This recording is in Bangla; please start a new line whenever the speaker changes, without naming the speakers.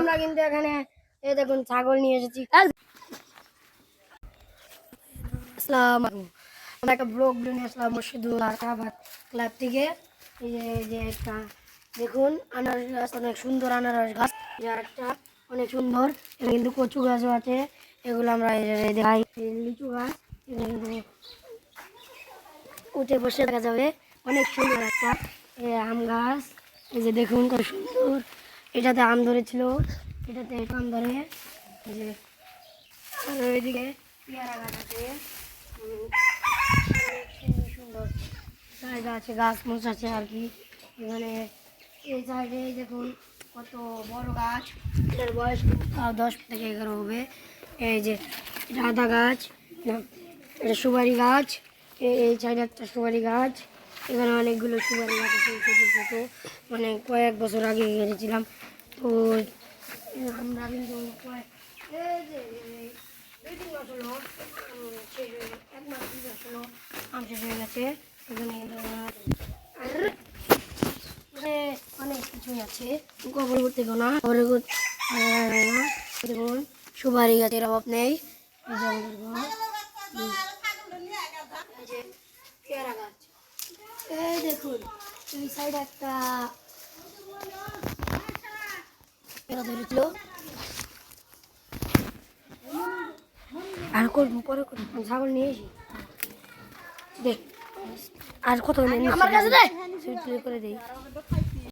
আমরা কিন্তু এখানে এই দেখুন ছাগল নিয়ে এসেছি। আসসালামু আলাইকুম। আমরা একটা ব্লগ নিয়ে আসলাম মসজিদুল আরাফাত ক্লাব থেকে। এই যে একটা দেখুন আনারস গাছ, অনেক সুন্দর আনারস গাছ, যার একটা অনেক সুন্দর। এখানে কিন্তু কচু গাছও আছে, এগুলো আমরা দেখাই। লিচু গাছ উঠে বসে দেখা যাবে, অনেক সুন্দর একটা আম গাছ। এই যে দেখুন কত সুন্দর, এটাতে আম ধরেছিল, এটাতে আম ধরে। এই যে আর ওইদিকে পেয়ারা গাছ আছে, সুন্দর সুন্দর জায়গা আছে, গাছ মোছ আছে আর কি। এখানে এই সাইডে দেখুন কত বড় গাছ, এটার বয়স 10 থেকে 11 হবে। এই যে এটা আদা গাছ, এটা সুপারি গাছ, এই সাইডে একটা সুপারি গাছ। এখানে অনেকগুলো সুপারি গাছ আছে ছোটো ছোটো, মানে কয়েক বছর আগে গেছিলাম। তো আমরা কিন্তু এই যে 2-3 মাস হলো শেষ হয়ে গেছে, 1 মাস 2 মাস হলো আম শেষ হয়ে গেছে। এখানে অনেক কিছুই আছে, কবর করতে না দেখুন সুপারি গাছের অভাব নেই। পেয়ারা গাছ, এই দেখুন এই সাইডে একটা পেয়ারা ধরেছিল। আর করবো পরে করবো, ছাগল নিয়ে এসি দেখ। আর কত আমার কাছে করে দিই।